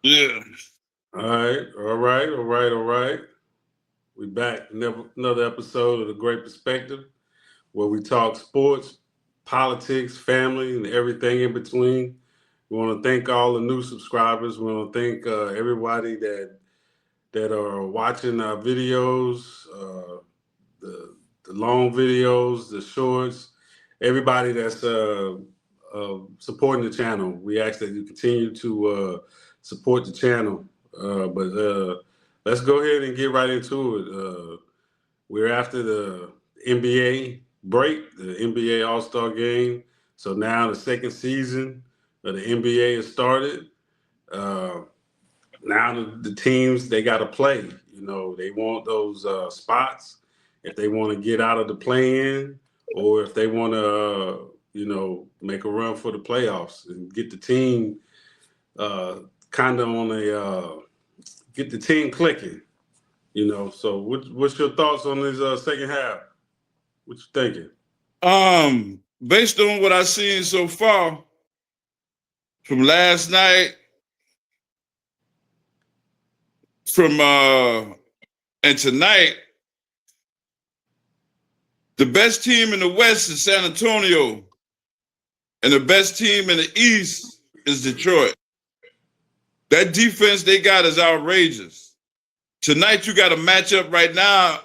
Yeah. All right, all right. We back. Another episode of The Great Perspective, where we talk sports, politics, family, and everything in between. We want to thank all the new subscribers. We want to thank everybody that are watching our videos, the the long videos, the shorts. Everybody that's supporting the channel. We ask that you continue to support the channel. But let's go ahead and get right into it. We're after the NBA break, the NBA All Star Game. So now the second season of the NBA has started. Uh, Now the teams they got to play. They want those spots if they want to get out of the play-in, or if they want to, make a run for the playoffs and get the team kind of on a get the team clicking. So what's your thoughts on this second half? What you thinking? Based on what I've seen so far from last night, from and tonight, the best team in the West is San Antonio, and the best team in the East is Detroit. That defense they got is outrageous. Tonight you got a matchup right now.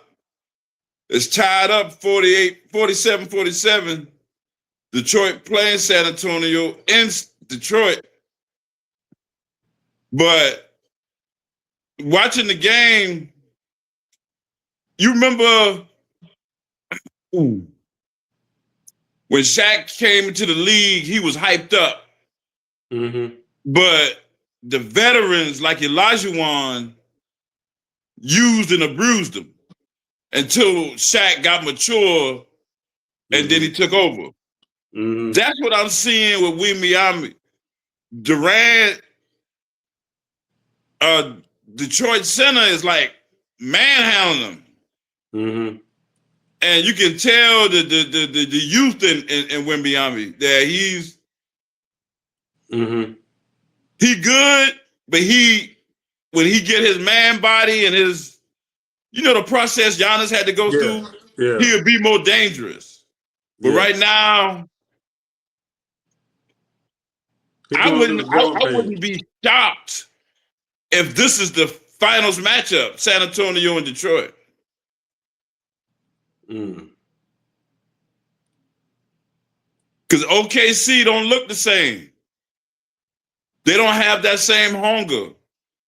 It's tied up 47-47. Detroit playing San Antonio in Detroit. But watching the game, you remember when Shaq came into the league, he was hyped up. Mm-hmm. But the veterans like Olajuwon used and abused him until Shaq got mature and then he took over. Mm-hmm. That's what I'm seeing with Wemiami. Durant, Detroit center is like manhandling him. Mm-hmm. And you can tell the youth in Wembyami that he's he good, but when he get his man body and his the process Giannis had to go through, he'll be more dangerous. But right now, I wouldn't be shocked if this is the finals matchup, San Antonio and Detroit. Because OKC don't look the same. They don't have that same hunger.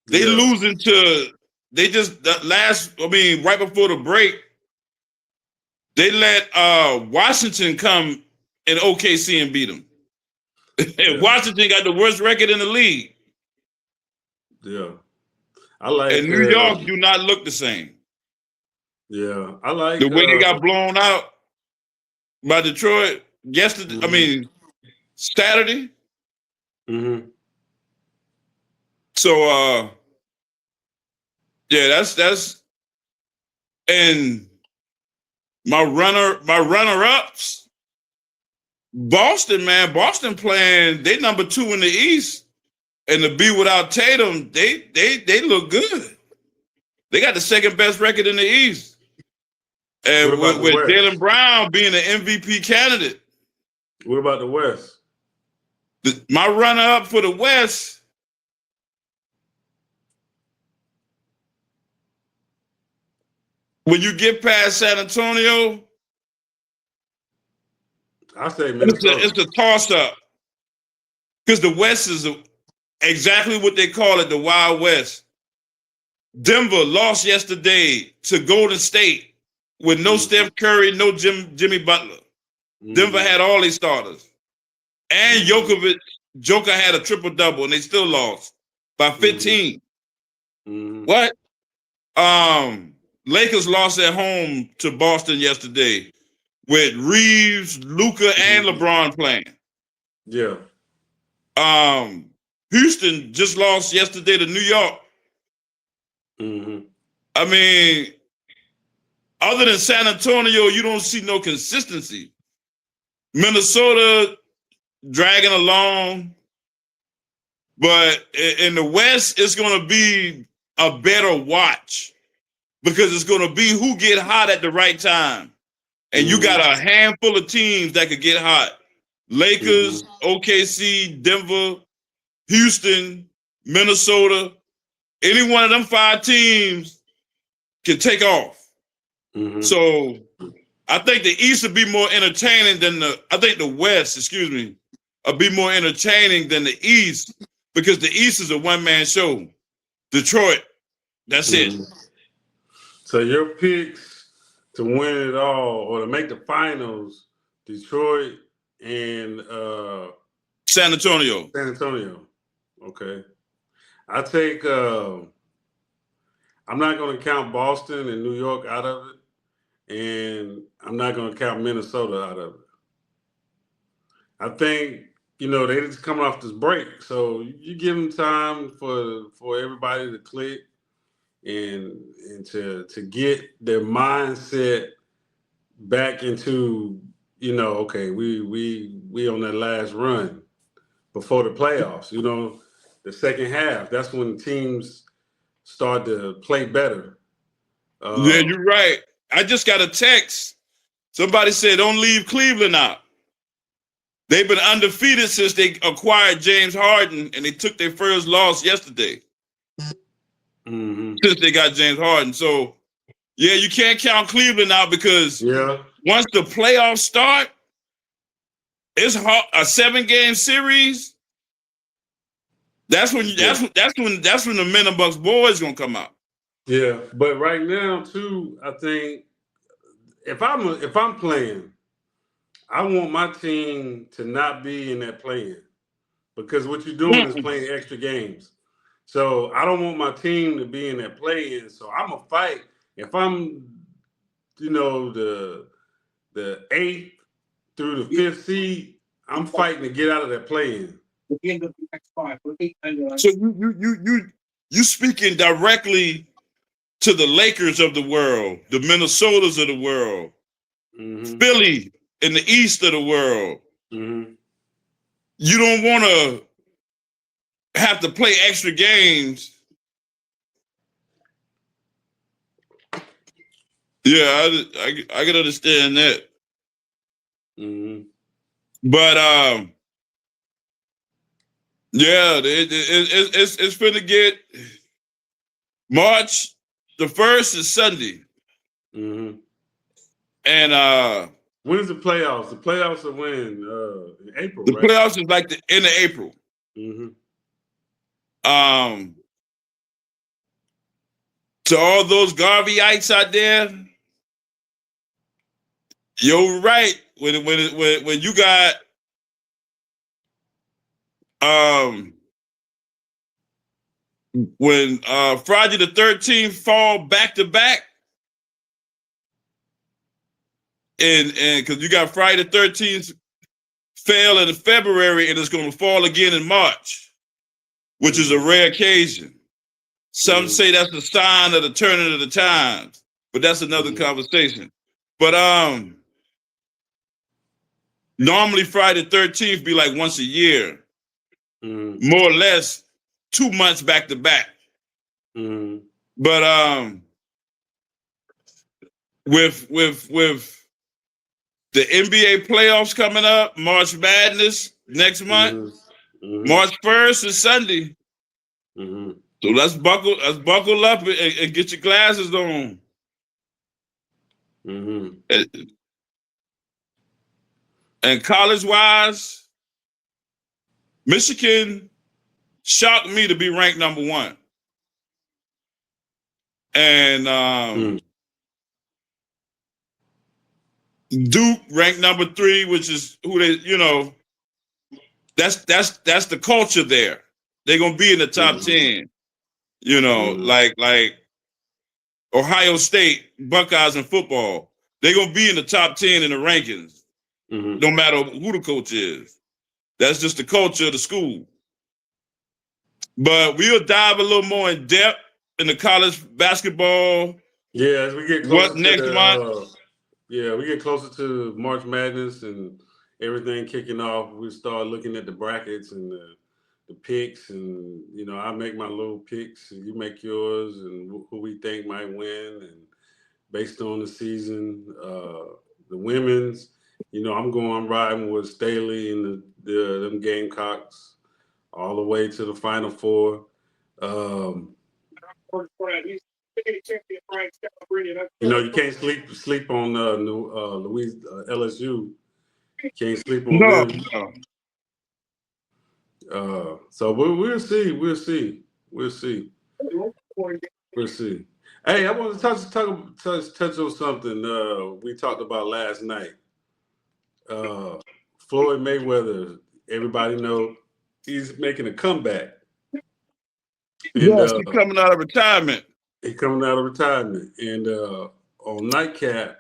They losing to right before the break, they let Washington come in OKC and beat them. And Washington got the worst record in the league. Yeah. I like and New York do not look the same. Yeah. I like the way they got blown out by Detroit yesterday. I mean, Saturday. So yeah, that's and my runner-ups, Boston, man. Boston playing, they number 2 in the East. And to be without Tatum, they look good. They got the second best record in the East. And with Jaylen Brown being an MVP candidate. What about the West? My runner-up for the West, when you get past San Antonio, I say Minnesota. It's a toss-up. Because the West is exactly what they call it, the Wild West. Denver lost yesterday to Golden State with no Steph Curry, no Jimmy Butler. Denver had all these starters. And Joker had a triple-double, and they still lost by 15. What? Lakers lost at home to Boston yesterday with Reeves, Luka, and LeBron playing. Yeah. Houston just lost yesterday to New York. I mean, other than San Antonio, you don't see no consistency. Minnesota dragging along. But in the West, it's going to be a better watch because it's going to be who get hot at the right time. And you got a handful of teams that could get hot. Lakers, OKC, Denver, Houston, Minnesota. Any one of them 5 teams can take off. So I think the East would be more entertaining than the West, will be more entertaining than the East because the East is a one-man show. Detroit, that's it. So your picks to win it all or to make the finals, Detroit and San Antonio. San Antonio. Okay. I take I'm not going to count Boston and New York out of it, and I'm not going to count Minnesota out of it. I think, they just coming off this break, so you give them time for everybody to click and to get their mindset back into, okay, we on that last run before the playoffs. The second half, that's when teams start to play better. Yeah, you're right. I just got a text. Somebody said, don't leave Cleveland out. They've been undefeated since they acquired James Harden, and they took their first loss yesterday. Since they got James Harden. So, yeah, you can't count Cleveland out because once the playoffs start, it's hard, a 7-game series. That's when that's when the men amongst boys gonna come out. Yeah, but right now too, I think if I'm playing, I want my team to not be in that play-in because what you're doing is playing extra games. So I don't want my team to be in that play-in. So I'm gonna fight. If I'm, the 8th through the 5th seed, I'm fighting to get out of that play-in. So you speaking directly to the Lakers of the world, the Minnesotas of the world, Philly in the East of the world. You don't want to have to play extra games. Yeah, I can understand that. But yeah, it's finna get March the 1st is Sunday. And when's the playoffs? The playoffs are when? In April, the right? playoffs is like the end of April. To all those Garveyites out there, you're right. When you got when Friday the 13th fall back to back, and because you got Friday the 13th fell in February and it's going to fall again in March, which is a rare occasion. Some say that's a sign of the turning of the times, but that's another conversation. But normally Friday the 13th be like once a year, more or less 2 months back to back. But with the NBA playoffs coming up, March Madness next month, March 1st is Sunday. So let's buckle up and get your glasses on. And college-wise, Michigan shocked me to be ranked number 1. And Duke ranked number 3, which is who they, that's the culture there. They're gonna be in the top 10. Like Ohio State, Buckeyes in football. They're gonna be in the top 10 in the rankings, no matter who the coach is. That's just the culture of the school. But we'll dive a little more in depth in the college basketball. Yeah, as we get closer next month. We get closer to March Madness and everything kicking off. We start looking at the brackets and the picks, and I make my little picks, and you make yours, and who we think might win, and based on the season, the women's. I'm riding with Staley and them Gamecocks all the way to the Final Four. You can't sleep on LSU. Can't sleep on No, them. no. So we'll see. Hey, I want to touch on something we talked about last night. Floyd Mayweather. Everybody know he's making a comeback. And Yes, he's coming out of retirement. And on Nightcap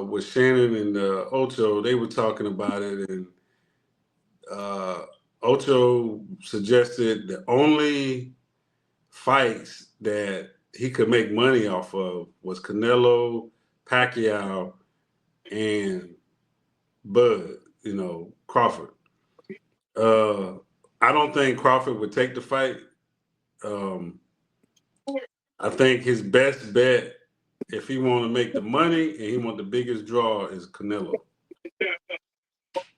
with Shannon and Ocho, they were talking about it, and Ocho suggested the only fights that he could make money off of was Canelo, Pacquiao, and Bud, Crawford. I don't think Crawford would take the fight. I think his best bet, if he want to make the money and he want the biggest draw, is Canelo.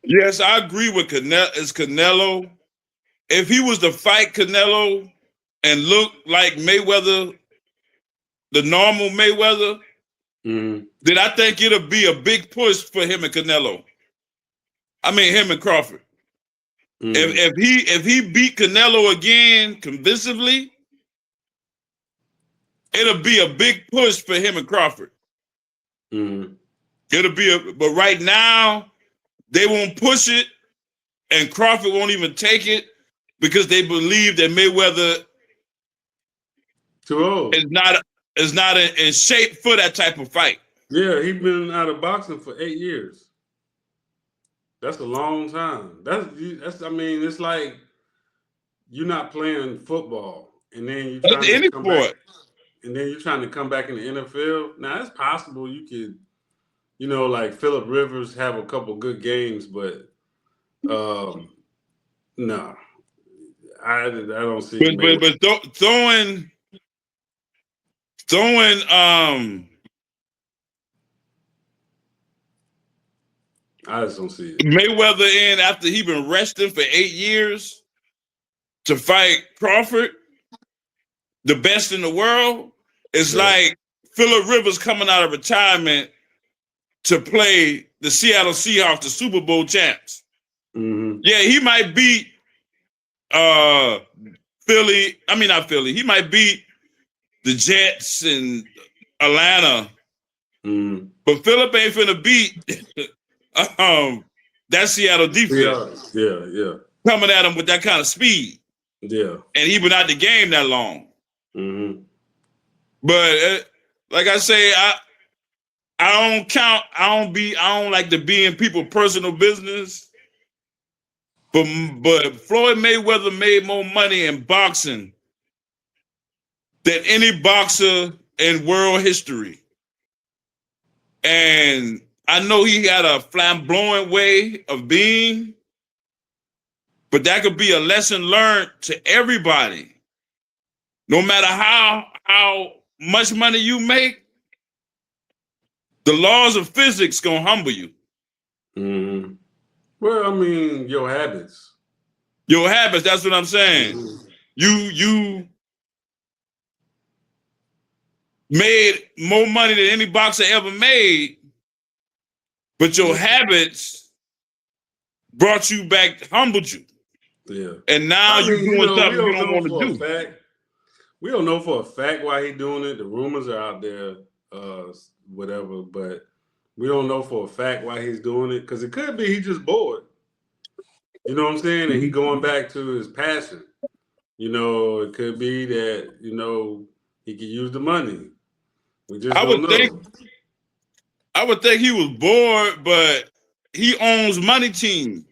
Yes, I agree with Canelo. If he was to fight Canelo and look like Mayweather, the normal Mayweather, then I think it'll be a big push for him and Canelo. I mean, him and Crawford. If he beat Canelo again convincingly, it'll be a big push for him and Crawford. It'll be but right now they won't push it, and Crawford won't even take it because they believe that Mayweather too old is not in shape for that type of fight. Yeah, he's been out of boxing for 8 years. That's a long time. That's. I mean, it's like you're not playing football, and then you're trying to come back, and then you're trying to come back in the NFL. Now, it's possible you could, like Phillip Rivers, have a couple good games, but no, I don't see. But throwing I just don't see it. Mayweather in after he been resting for 8 years to fight Crawford, the best in the world. It's like Phillip Rivers coming out of retirement to play the Seattle Seahawks, the Super Bowl champs. Yeah, he might beat Philly. I mean, not Philly. He might beat the Jets and Atlanta. But Phillip ain't finna beat that Seattle defense. Yeah. Coming at him with that kind of speed. Yeah. And he been out the game that long. But like I say, I don't like to be in people's personal business. But Floyd Mayweather made more money in boxing than any boxer in world history. And I know he had a flamboyant way of being, but that could be a lesson learned to everybody. No matter how much money you make, the laws of physics gonna humble you. Well, I mean, your habits. Your habits, that's what I'm saying. You made more money than any boxer ever made, but your habits brought you back, humbled you. Yeah. And now you're doing something you don't want to do. We don't know for a fact why he's doing it. The rumors are out there, whatever, but we don't know for a fact why he's doing it, because it could be he's just bored. You know what I'm saying? And he going back to his passion. It could be that, he could use the money. We just don't know. I would think he was bored, but he owns Money Team.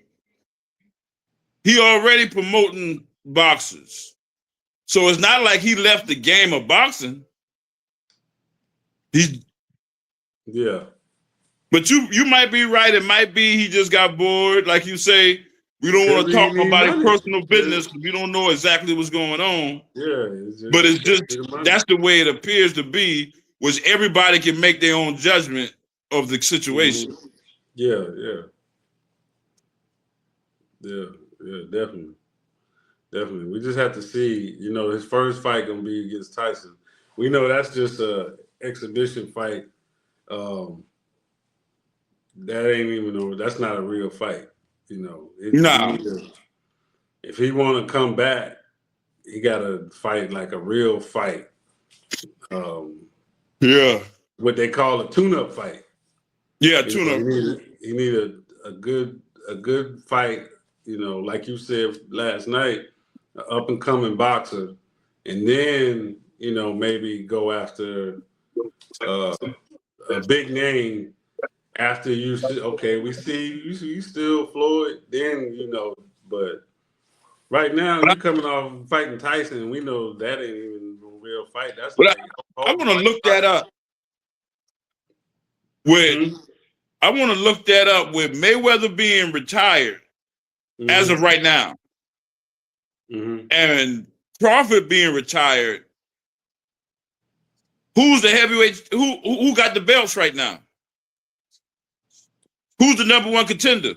He already promoting boxers. So it's not like he left the game of boxing. Yeah. But you might be right. It might be he just got bored, like you say. We don't want to He talk need nobody's money. personal business because we don't know exactly what's going on. Yeah, But it's just money. that's the way it appears to be, which everybody can make their own judgment of the situation. Mm-hmm. Yeah, definitely. Definitely. We just have to see, his first fight gonna be against Tyson. We know that's just a exhibition fight. That ain't even that's not a real fight. Nah. If he wanna come back, he gotta fight like a real fight. Yeah. What they call a tune-up fight. Yeah, tune-up. He need a good fight, like you said last night, an up and coming boxer, and then maybe go after a big name after you see. Okay, we see you still Floyd. Then but right now you coming off fighting Tyson, and we know that ain't even a real fight. That's But like I want to look that up. I want to look that up with Mayweather being retired as of right now, and Crawford being retired. Who's the heavyweight? Who got the belts right now? Who's the number one contender?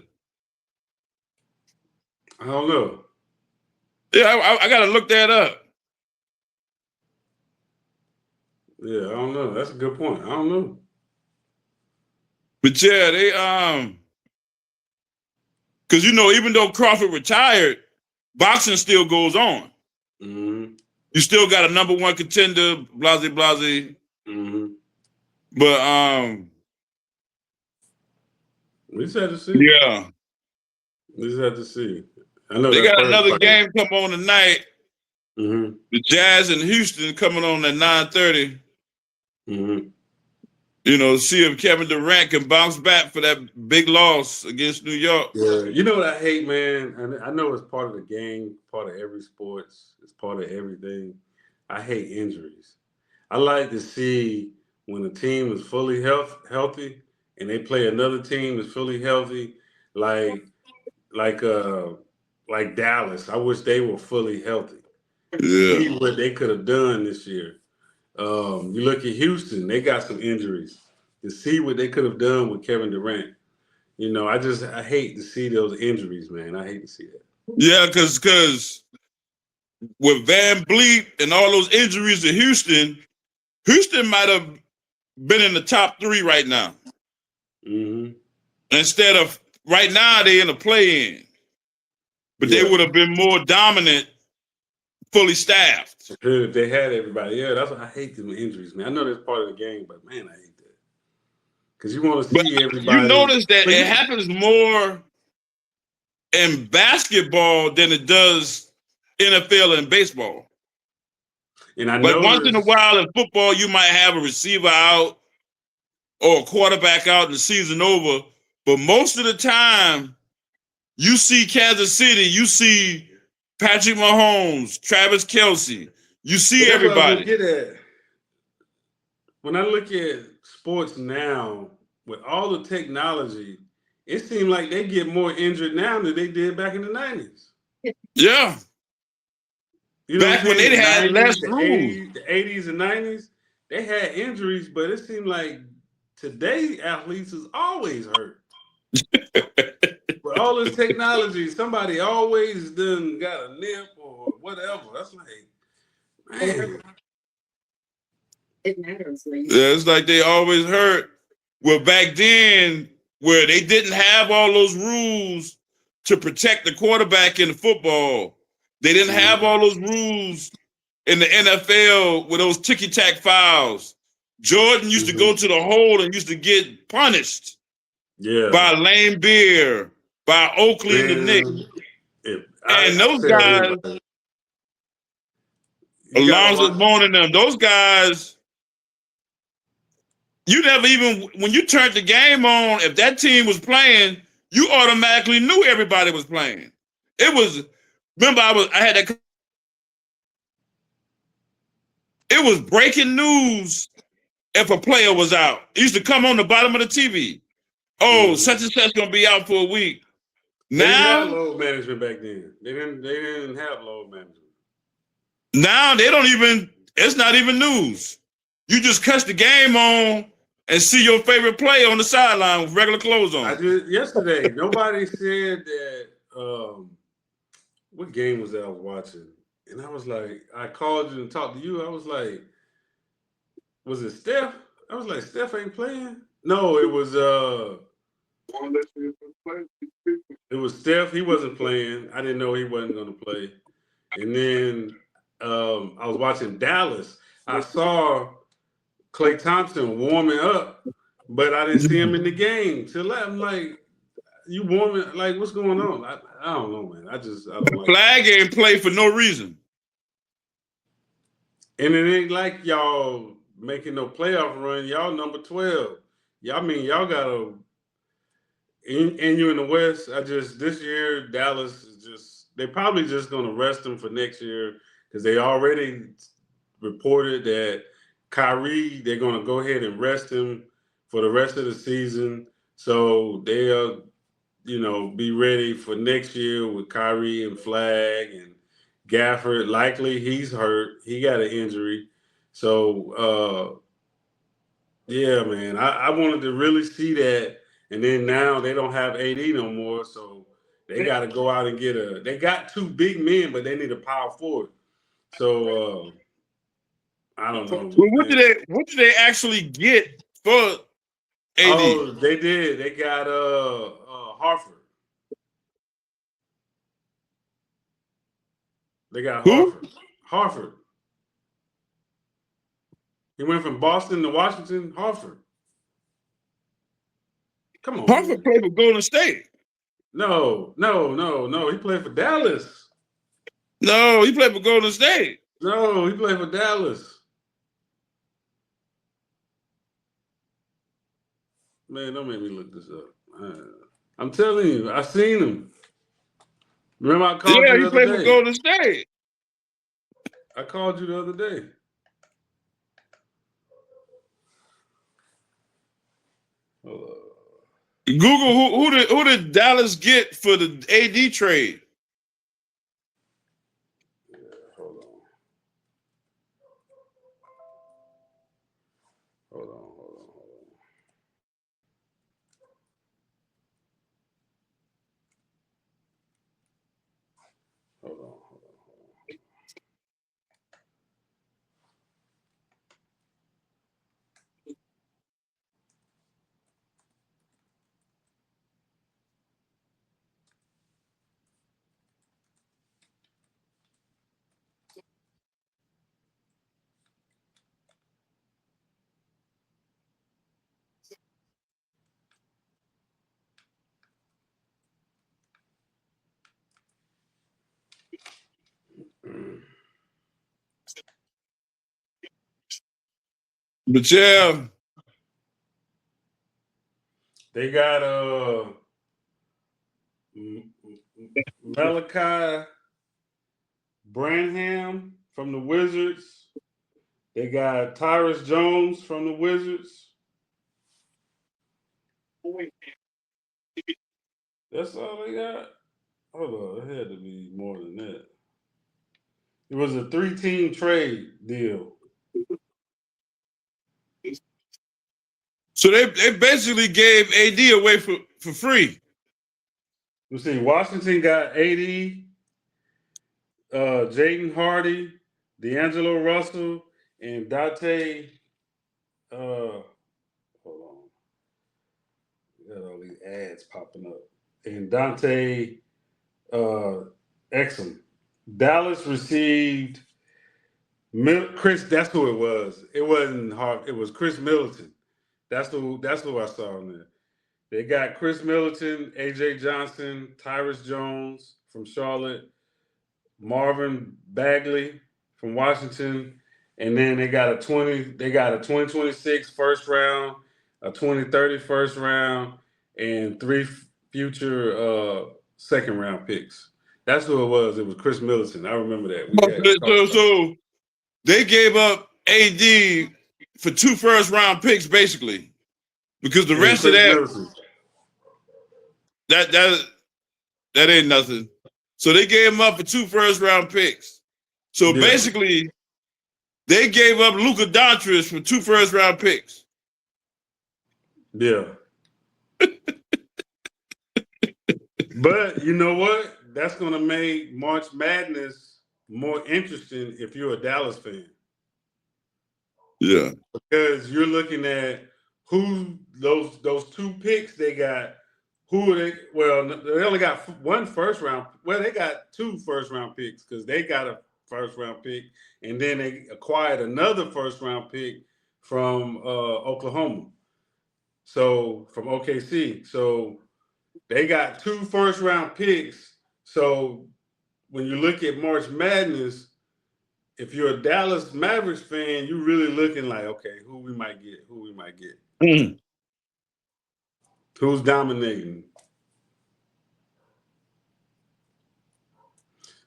I don't know. Yeah, I got to look that up. Yeah, I don't know. That's a good point. I don't know. But yeah, they because even though Crawford retired, boxing still goes on. Mm-hmm. You still got a number one contender, blase blase. Mm-hmm. But we just have to see. Yeah, we just have to see. I know they that got first another fight. game come on tonight. Mm-hmm. The Jazz in Houston coming on at 9:30. Mm-hmm. See if Kevin Durant can bounce back for that big loss against New York. Yeah, you know what I hate, man? And I know it's part of the game, part of every sports, it's part of everything. I hate injuries. I like to see when a team is fully healthy and they play another team that's fully healthy, like like uh like Dallas. I wish they were fully healthy. Yeah. See what they could have done this year. You look at Houston, they got some injuries. To see what they could have done with Kevin Durant. I hate to see those injuries, man. I hate to see that. Yeah, because with Van Vliet and all those injuries to Houston might have been in the top 3 right now. Mm-hmm. Instead of right now, they in a play-in. But they would have been more dominant, fully staffed. If they had everybody, that's what I hate them injuries, man. I know that's part of the game, but man, I hate that. Because you want to see everybody. You notice that it happens more in basketball than it does NFL and baseball. And I like once in a while in football, you might have a receiver out or a quarterback out and the season over. But most of the time, you see Kansas City, you see Patrick Mahomes, Travis Kelce, you see everybody. Get at. When I look at sports now, with all the technology, it seems like they get more injured now than they did back in the 90s. Yeah. Back when they had less rules. The 80s and 90s, they had injuries, but it seemed like today's athletes is always hurt. With all this technology, somebody always done got a nip or whatever. That's like, man. It matters. Yeah, it's like they always hurt. Well, back then, where they didn't have all those rules to protect the quarterback in football, they didn't have all those rules in the NFL with those ticky-tack fouls. Jordan used to go to the hole and used to get punished by Lane Beer, by Oakley and the Knicks. And those guys, Alonzo Bone and them, those guys, you never even, when you turned the game on, if that team was playing, you automatically knew everybody was playing. It was, remember I had that, it was breaking news if a player was out. It used to come on the bottom of the TV. Oh, such and such gonna be out for a week. They didn't have Now, load management back then. They didn't have load management. now they don't even. It's not even news. You just catch the game on and see your favorite play on the sideline with regular clothes on. I did yesterday. Nobody said that. What game was that I was watching? And I was like, I called you and talked to you. I was like, was it Steph? I was like, Steph ain't playing. No, it was Steph. He wasn't playing. I didn't know he wasn't going to play. And then I was watching Dallas. I saw Klay Thompson warming up, but I didn't see him in the game. So I'm like, you warming? Like, what's going on? I don't know, man. I don't like Flag ain't play for no reason. And it ain't like y'all making no playoff run. Y'all number 12. Y'all got a and you in the West. This year Dallas is they probably just gonna rest them for next year because they already reported that Kyrie, they're gonna go ahead and rest him for the rest of the season. So they'll, be ready for next year with Kyrie and Flag and Gafford. Likely he's hurt. He got an injury. So yeah, man. I wanted to really see that. And then now they don't have AD no more, so they got to go out and they got two big men, but they need a power forward. So I don't know. Well, what did they actually get for AD? Oh, they did. They got Harford. They got Who? Harford. He went from Boston to Washington. Harford. Come on. Harford played for Golden State. No. He played for Dallas. No, he played for Golden State. No, he played for Dallas. Man, don't make me look this up. I'm telling you, I seen him. Remember I called you the other day? Yeah, he played for Golden State. I called you the other day. Google who did Dallas get for the AD trade? Yeah, hold on. But yeah, they got Malachi Branham from the Wizards. They got Tyrus Jones from the Wizards. That's all they got? Hold on, it had to be more than that. It was a 3-team trade deal. So they basically gave AD away for free. You see, Washington got AD, Jaden Hardy, D'Angelo Russell, and Dante. Hold on, we got all these ads popping up. And Dante Exum. Dallas received Chris. That's who it was. It wasn't Hart. It was Chris Middleton. That's who I saw in there. They got Chris Middleton, AJ Johnson, Tyrus Jones from Charlotte, Marvin Bagley from Washington, and then they got a 2026 first round, a 2030 first round, and 3 future second round picks. That's who it was. It was Chris Middleton. I remember that. So they gave up AD for 2 first round picks, basically, because the rest of that That ain't nothing. So they gave him up for 2 first-round picks. So basically, they gave up Luka Doncic for 2 first-round picks. Yeah. But you know what? That's going to make March Madness more interesting if you're a Dallas fan. Yeah. Because you're looking at who those 2 picks they got. Who are they? Well, they only got 1 first round. Well, they got 2 first round picks because they got a first round pick, and then they acquired another first round pick from Oklahoma. So from OKC. So they got 2 first round picks. So when you look at March Madness, if you're a Dallas Mavericks fan, you're really looking like, okay, who we might get. Mm. Who's dominating?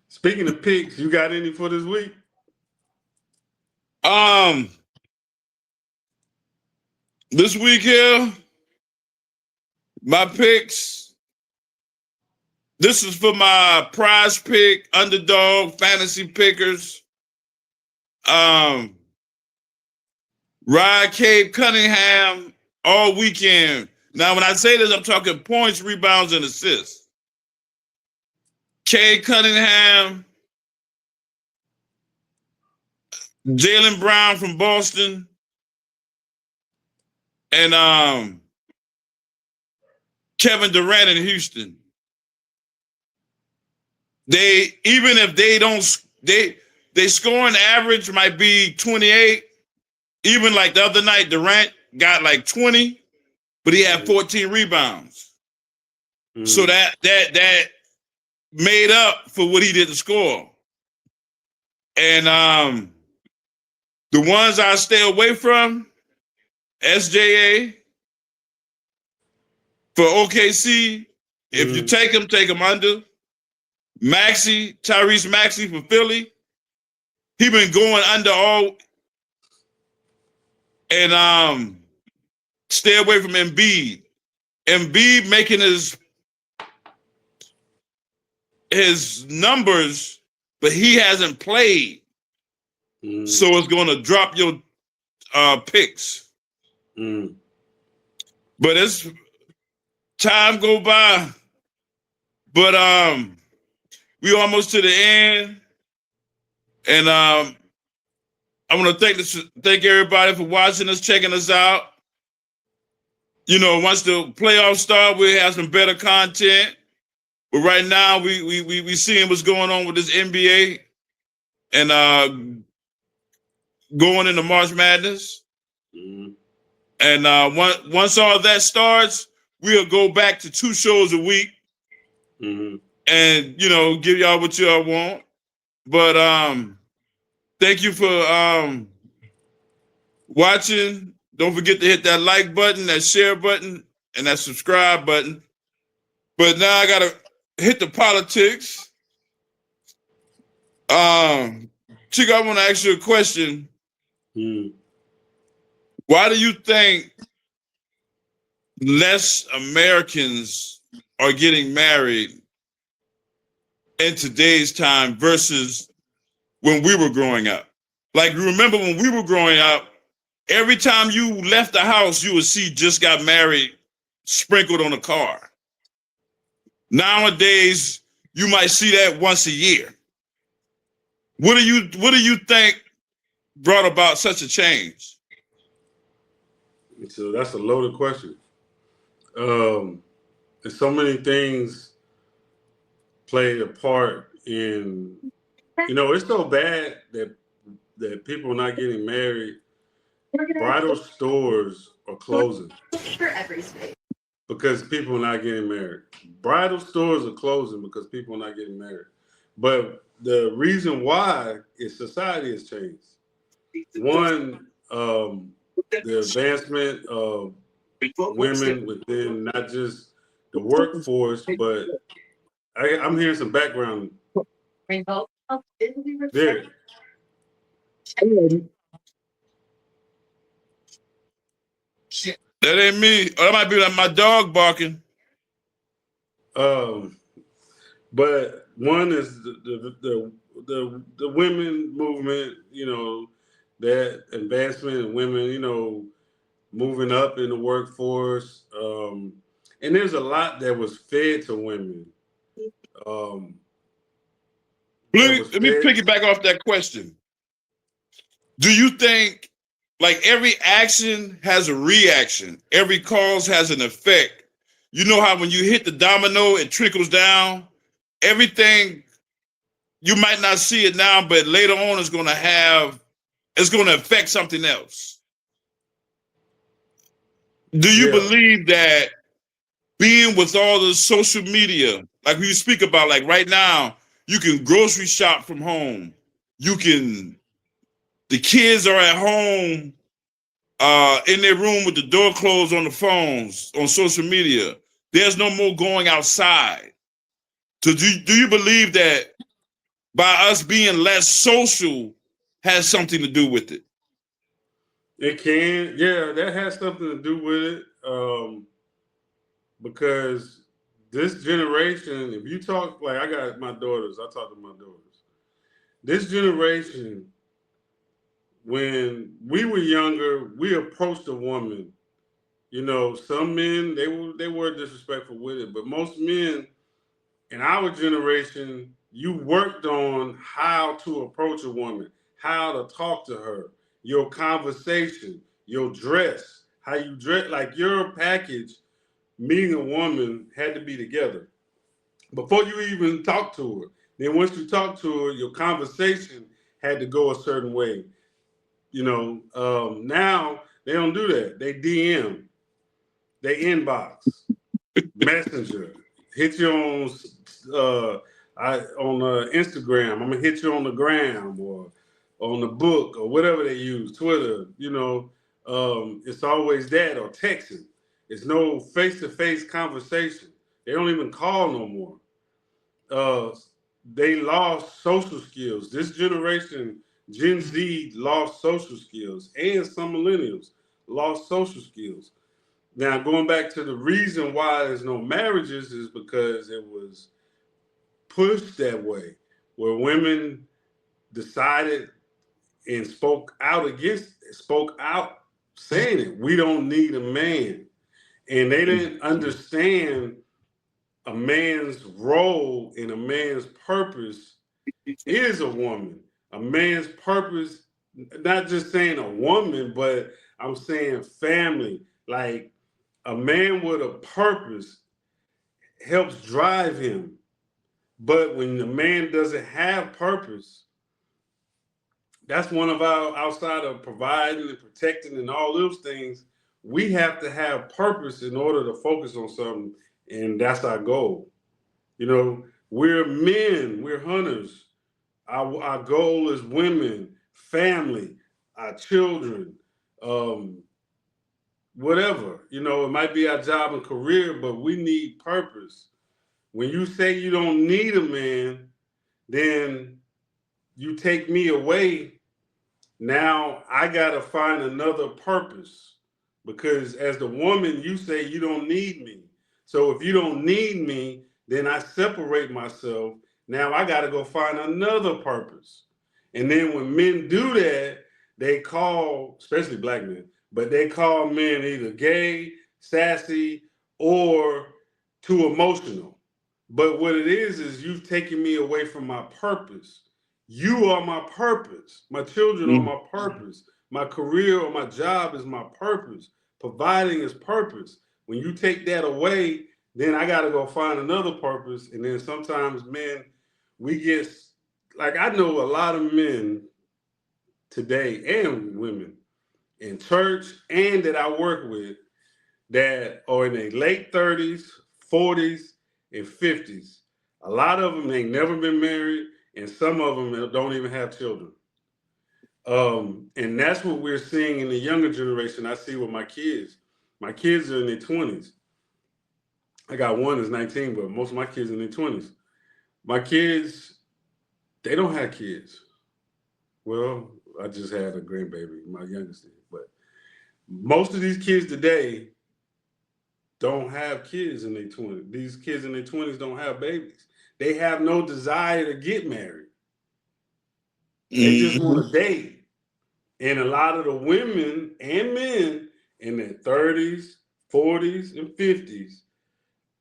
Speaking of picks, you got any for this week? This week here, my picks. This is for my prize pick, underdog, fantasy pickers. Ryan Cape Cunningham all weekend. Now, when I say this, I'm talking points, rebounds, and assists. Cade Cunningham, Jaylen Brown from Boston, and Kevin Durant in Houston. They even if they don't they scoring average might be 28. Even like the other night, Durant got like 20, but he had 14 rebounds. Mm. So that made up for what he didn't score. And the ones I stay away from, SJA for OKC. If you take him under. Tyrese Maxey for Philly. He been going under all. And stay away from Embiid. Embiid making his numbers, but he hasn't played. So it's going to drop your picks. But it's time go by. But we almost to the end. And I want to thank everybody for watching us, checking us out. You know, once the playoffs start, we'll have some better content. But right now, we seeing what's going on with this NBA and going into March Madness. And once all that starts, we'll go back to 2 shows a week and, you know, give y'all what y'all want. But thank you for watching. Don't forget to hit that like button, that share button, and that subscribe button. But now I got to hit the politics. Chico, I want to ask you a question. Why do you think less Americans are getting married in today's time versus when we were growing up? Like, remember when we were growing up, every time you left the house, you would see just got married sprinkled on a car. Nowadays, you might see that once a year. What do you think brought about such a change? So that's a loaded question. There's so many things played a part in, you know, it's so bad that people are not getting married. Bridal stores are closing for every state because people are not getting married. Bridal stores are closing because people are not getting married. But the reason why is society has changed. One, the advancement of women within not just the workforce, but I'm hearing some background. There. That ain't me. Or that might be like my dog barking. But one is the women movement, that advancement in women, moving up in the workforce. And there's a lot that was fed to women. Um, that was Let me fed. piggyback off that question. Do you think like every action has a reaction? Every cause has an effect. You know how when you hit the domino, it trickles down? Everything, you might not see it now, but later on it's going to affect something else. Do you Yeah. believe that being with all the social media, like we speak about, like right now, you can grocery shop from home. You can, the kids are at home in their room with the door closed on the phones, on social media. There's no more going outside. So do you believe that by us being less social has something to do with it? It can. Yeah, that has something to do with it. Because this generation, if you talk, like I got my daughters, I talk to my daughters. This generation, when we were younger, we approached a woman. Some men they were disrespectful with it, but most men in our generation, you worked on how to approach a woman, how to talk to her, your conversation, your dress, how you dress, like your package. Meeting a woman had to be together before you even talk to her. Then once you talk to her, your conversation had to go a certain way. Now they don't do that. They DM, they inbox, messenger, hit you on Instagram. I'm gonna hit you on the gram or on the book or whatever they use, Twitter. It's always that or texting. It's no face-to-face conversation. They don't even call no more. uh, they lost social skills. This generation, Gen Z, lost social skills, and some millennials lost social skills. Now, going back to the reason why there's no marriages is because it was pushed that way, where women decided and spoke out, saying it. We don't need a man, and they didn't understand a man's role and a man's purpose is a woman. A man's purpose, not just saying a woman, but I'm saying family. Like a man with a purpose helps drive him. But when the man doesn't have purpose, that's one of our, outside of providing and protecting and all those things, we have to have purpose in order to focus on something. And that's our goal. We're men, we're hunters. Our goal is women, family, our children, um, whatever. It might be our job and career, but we need purpose. When you say you don't need a man, then you take me away. Now I got to find another purpose because as the woman, you say you don't need me. So if you don't need me, then I separate myself. Now I got to go find another purpose. And then when men do that, they call, especially black men, but they call men either gay, sassy, or too emotional. But what it is you've taken me away from my purpose. You are my purpose. My children are my purpose. My career or my job is my purpose. Providing is purpose. When you take that away, then I got to go find another purpose. And then sometimes men, we get, like, I know a lot of men today and women in church and that I work with that are in their late 30s, 40s, and 50s. A lot of them ain't never been married, and some of them don't even have children. And that's what we're seeing in the younger generation. I see with my kids. My kids are in their 20s. I got one that's 19, but most of my kids are in their 20s. My kids, they don't have kids. Well, I just had a grandbaby, my youngest did. But most of these kids today don't have kids in their 20s. These kids in their 20s don't have babies. they have no desire to get married. They just want to date. And a lot of the women and men in their 30s, 40s, and 50s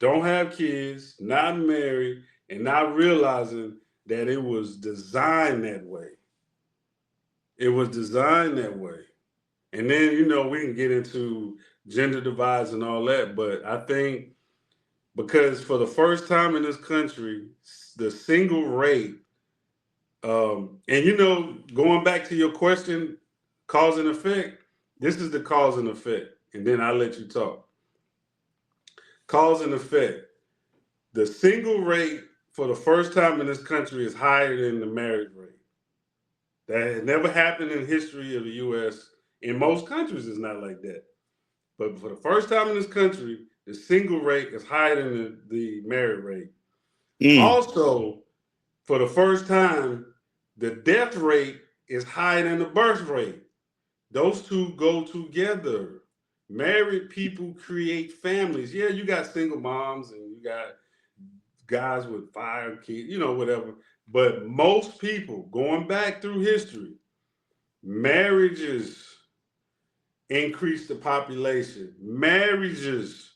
don't have kids, not married, and not realizing that it was designed that way. It was designed that way. And then, we can get into gender divides and all that, but I think because for the first time in this country, the single rate, and going back to your question, cause and effect, this is the cause and effect, and then I'll let you talk. Cause and effect. The single rate for the first time in this country is higher than the marriage rate. That had never happened in history of the U.S. In most countries, it's not like that. But for the first time in this country, the single rate is higher than the married rate. Also, for the first time, the death rate is higher than the birth rate. Those two go together. Married people create families. Yeah, you got single moms and you got guys with 5 kids, whatever. But most people, going back through history, marriages increase the population. Marriages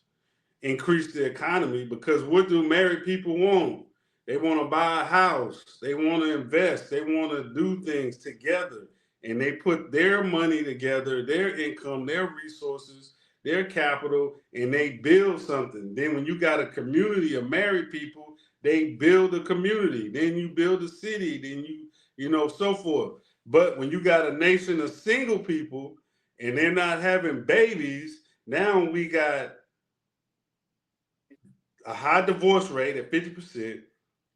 increase the economy because what do married people want? They want to buy a house. They want to invest. They want to do things together. And they put their money together, their income, their resources, their capital, and they build something. Then when you got a community of married people, they build a community. Then you build a city. Then so forth. But when you got a nation of single people and they're not having babies, now we got a high divorce rate at 50%.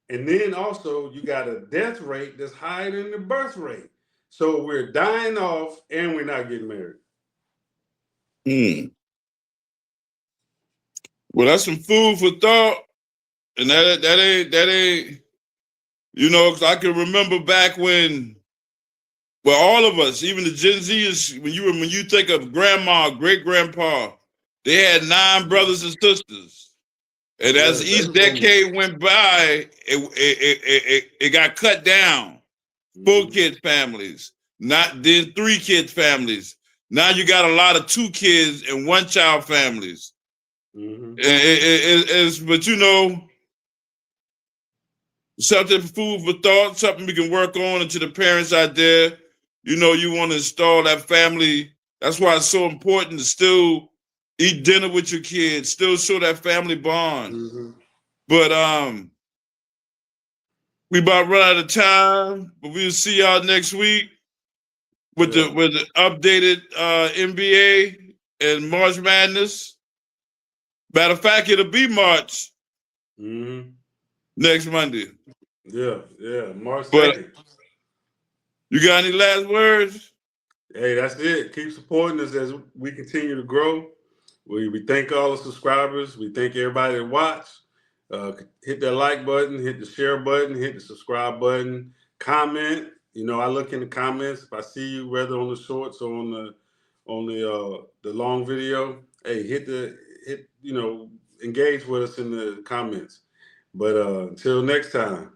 And then also you got a death rate that's higher than the birth rate. So we're dying off and we're not getting married. Well, that's some food for thought. And that ain't, because I can remember back when, well, all of us, even the Gen Zers, when you think of grandma, great grandpa, they had 9 brothers and sisters. And as each decade went by, it got cut down. 4 kid families, not then 3 kid families. Now you got a lot of 2 kids and 1 child families. But something food for thought, something we can work on. And to the parents out there, you want to install that family. That's why it's so important to still eat dinner with your kids, still show that family bond. But we about run out of time, but we'll see y'all next week with the updated NBA and March Madness. Matter of fact, it'll be March next Monday. Yeah, March 2nd. You got any last words? Hey, that's it. Keep supporting us as we continue to grow. We thank all the subscribers. We thank everybody that watched. Hit that like button, hit the share button, hit the subscribe button, comment. I look in the comments. If I see you, whether on the shorts or on the long video, hey, engage with us in the comments. But until next time.